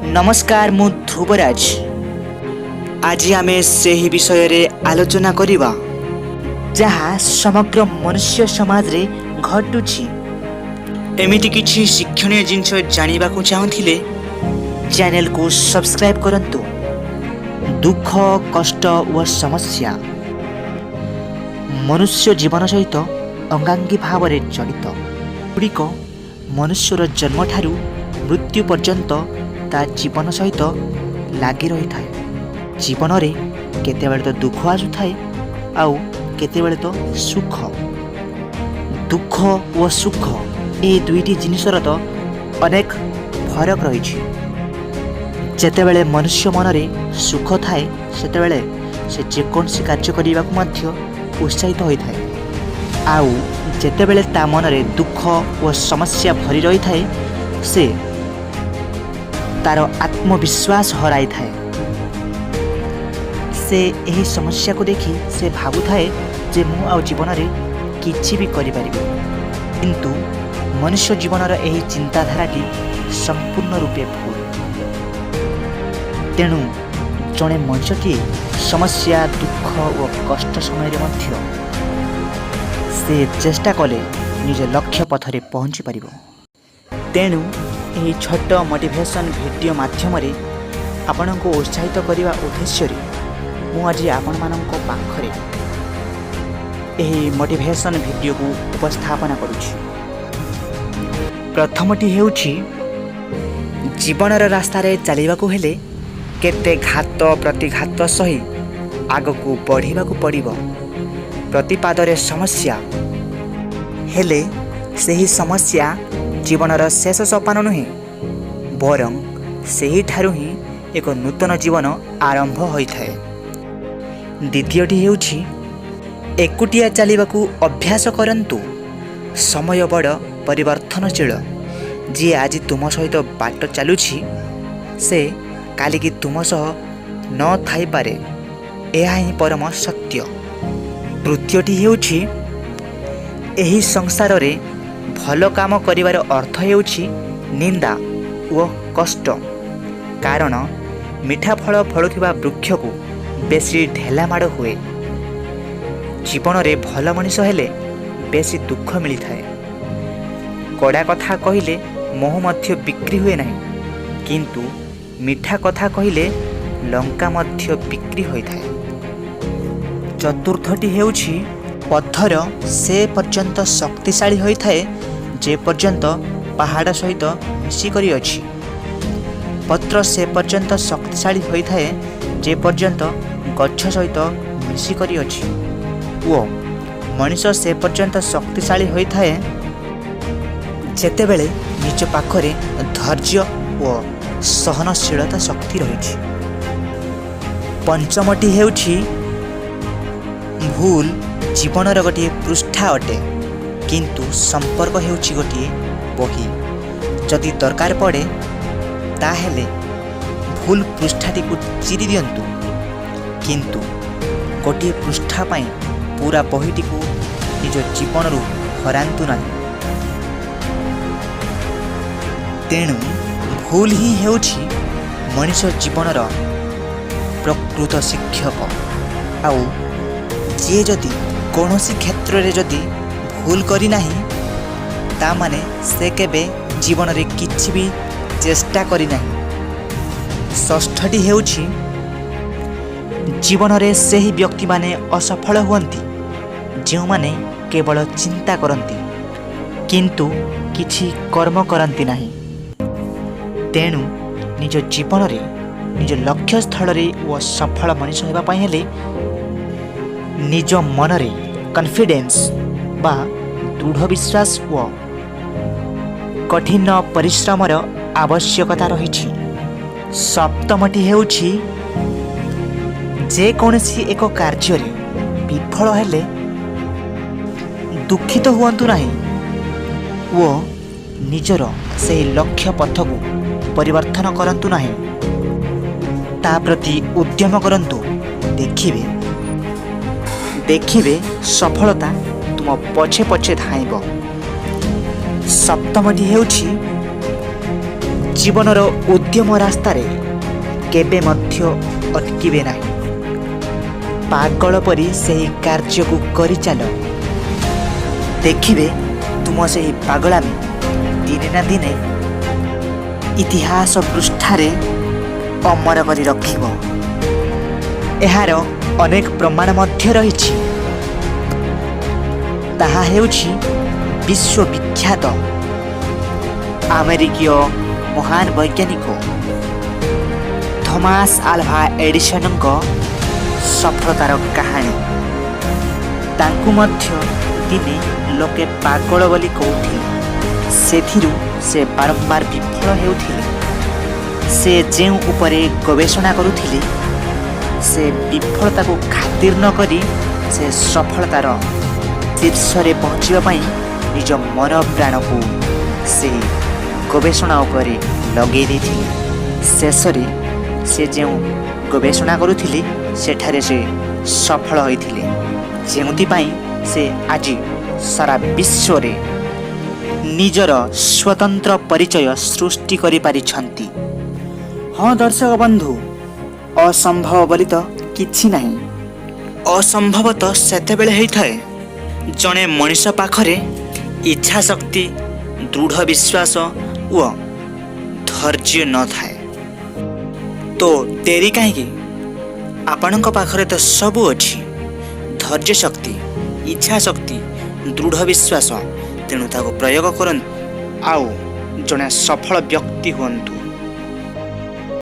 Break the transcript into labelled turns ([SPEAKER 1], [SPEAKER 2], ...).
[SPEAKER 1] नमस्कार मु ध्रुवराज। आज आम से ही विषय रे आलोचना करिबा जहाँ समग्र मनुष्य समाज रे घटुछि। एमिति किछि शिक्षणीय जिनिस जानिबा को चाहुथिले चैनल को सब्सक्राइब करंतु। दुख कष्ट व समस्या मनुष्य जीवन सहित अंगांगी भाव रे जड़ित गुड़िक मनुष्यर जन्म ठारू मृत्यु पर्यंत ता जीवन सहित लगी रही थाए। जीवन रे केतेबेले तो दुख आसुथाए आउ केतेबेले तो सुख। दुख व सुख ए दुईटी जिनिसर तो अनेक फरक रही। जेतेबेले मनुष्य मन रे सुख थाए सेतेबेले से जेकोसी कार्य करने को उत्साहित होता है। आउ जेतेबेले ता मन रे दुख व समस्या भरी रही थाए से तार आत्मविश्वास हराई थाए। से यही समस्या को देखी से भाबु थाए जे मु आउ जीवन रे किछि भी करि परिबे। किंतु मनुष्य जीवनर यही चिंताधाराटी संपूर्ण रूपे भूल। तेणु जड़े मनुष्यटी समस्या दुख और कष्ट समय मध्य से चेष्टा कले निज लक्ष्य पथरे पहुँची पारिबो। तेणु यही छोट मोटिवेशन वीडियो माध्यम आपण को उत्साहित करने उद्देश्य मु आज आपण मानक पाखरे यही मोटिवेशन वीडियो को उपस्थापना करुछि। प्रथमटी हेउछि जीवनर रास्ता रे चलैबा को हेले केते घात प्रतिघात सही आगकू बढ़िबा को पड़िबो। प्रतिपादरे समस्या हेले सही समस्या जीवनर शेष सोपान नुहे बरं सही ठारू ही एक नूतन जीवन आरंभ होइथाए। द्वितीयटी हेउछि एकुटिया चलिबाकू अभ्यास करंतु। समय बड़ परिवर्तनशील। जी आज तुम सहित बाट चलुछि से काली की तुम सह न थाई पारे। यह ही परम सत्य। तृतीयटी हेउछि एही संसार रे भल काम करिवार अर्थ हेउछि निंदा व कष्ट। कारण मिठा फल फलुथिबा वृक्ष को बेसी ढेला माड़ हुए। जीवन रे भल मनीष हेले बेसी दुख मिली थाए। कड़ा कथा कहिले मोह मध्य बिक्री हुए नहीं, किंतु मिठा कथा कहिले लंका मध्य बिक्री होई थाए। चतुर्थटी हेउछि पत्थर से पर्यंत शक्तिशाली होई थाए जे पर्यंत पहाड़ सहित मिशी करी अछि। पत्र से पर्यंत शक्तिशाली होई थाए जे पर्यंत गच्छ सहित मिशी करी अछि। ओ मनीष से पर्यंत शक्तिशाली होई थाए जेतेबेले निज पाखरे धैर्य व सहनशीलता शक्ति रही। पंचमटी हेउछि भूल जीवनर गोटे पृष्ठा अटे, किंतु संपर्क हेउछि गोटे बही। जदि दरकार पड़े ताहेले भूल पृष्ठाटी को चिरी दियंतु, किंतु गोटे पृष्ठा पाई पूरा बहीटी को निज जीवन रु हरांतु नहीं। तेणु भूल ही हेउछि मनुष्य जीवनर प्रकृत शिक्षक। आउ जे जदि कौनसी क्षेत्र रे जदि भूल करी नाही ता माने से केबे जीवन रे किछि भी चेष्टा करी नाही। षष्ठटी हेउछि जीवन रे सेही व्यक्ति माने असफल हुअंती जो माने केवल चिंता करंती किंतु किछि कर्म करंती नाही। तेणु निज जीवन रे निज लक्ष्य स्थल रे व सफल मनुष्य हेबा पई हेले निज मन रे कॉन्फिडेंस बा दृढ़ विश्वास व कठिन परिश्रमर आवश्यकता रही। सप्तमटी हेउछि जे कौनसी एक कार्य रे विफल हेले दुखित हुअंतु नाही वो निजर से लक्ष्य पथ को परिवर्तन करंतु नाही। ता प्रति उद्यम करंतु। देखिबे सफलता तुम पछे पछे धाइब। सप्तमटी हेउछि ଜୀବନର ଉଦ୍ୟମ ରାସ୍ତାରେ କେବେ ମଧ୍ୟ ଅଟକିବେ ନାହିଁ। ପାଗଳ ପରି ସେହି କାର୍ଯ୍ୟକୁ କରିଚାଲ। ଦେଖିବେ ତୁମ ସେହି ପାଗଳାମି ଦିନେ ନା ଦିନେ ଇତିହାସ ପୃଷ୍ଠାରେ ଅମର କରି ରଖିବ। ଏହାର ଅନେକ ପ୍ରମାଣ ମଧ୍ୟ ରହିଛି। ତାହା ହେଉଛି ବିଶ୍ୱବିଖ୍ୟାତ ଆମେରିକୀୟ ମହାନ ବୈଜ୍ଞାନିକ ଥମାସ ଆଲଭା ଏଡିସନଙ୍କ ସଫଳତାର କାହାଣୀ। ତାଙ୍କୁ ମଧ୍ୟ ଦିନେ ଲୋକେ ପାଗଳ ବୋଲି କହୁଥିଲେ। ସେଥିରୁ ସେ ବାରମ୍ବାର ବିଫଳ ହେଉଥିଲେ। ସେ ଯେଉଁ ଉପରେ ଗବେଷଣା କରୁଥିଲେ, ସେ ବିଫଳତାକୁ ଖାତିର ନ କରି ସେ ସଫଳତାର ଶୀର୍ଷରେ ପହଞ୍ଚିବା ପାଇଁ ନିଜ ମନ ପ୍ରାଣକୁ ସେ ଗବେଷଣା ଉପରେ ଲଗେଇ ଦେଇଥିଲେ। ଶେଷରେ ସେ ଯେଉଁ ଗବେଷଣା କରୁଥିଲେ ସେଠାରେ ସେ ସଫଳ ହୋଇଥିଲେ, ଯେଉଁଥିପାଇଁ ସେ ଆଜି ସାରା ବିଶ୍ୱରେ ନିଜର ସ୍ୱତନ୍ତ୍ର ପରିଚୟ ସୃଷ୍ଟି କରିପାରିଛନ୍ତି। ହଁ ଦର୍ଶକ ବନ୍ଧୁ, ଅସମ୍ଭବ ବୋଲି ତ କିଛି ନାହିଁ। ଅସମ୍ଭବ ତ ସେତେବେଳେ ହେଇଥାଏ ଜଣେ ମଣିଷ ପାଖରେ ଇଚ୍ଛା ଶକ୍ତି, ଦୃଢ଼ ବିଶ୍ୱାସ ଓ ଧୈର୍ଯ୍ୟ ନଥାଏ। ତ ଡେରି କାହିଁକି? ଆପଣଙ୍କ ପାଖରେ ତ ସବୁ ଅଛି, ଧୈର୍ଯ୍ୟ ଶକ୍ତି, ଇଚ୍ଛା ଶକ୍ତି, ଦୃଢ଼ ବିଶ୍ୱାସ। ତେଣୁ ତାକୁ ପ୍ରୟୋଗ କରନ୍ତୁ ଆଉ ଜଣେ ସଫଳ ବ୍ୟକ୍ତି ହୁଅନ୍ତୁ।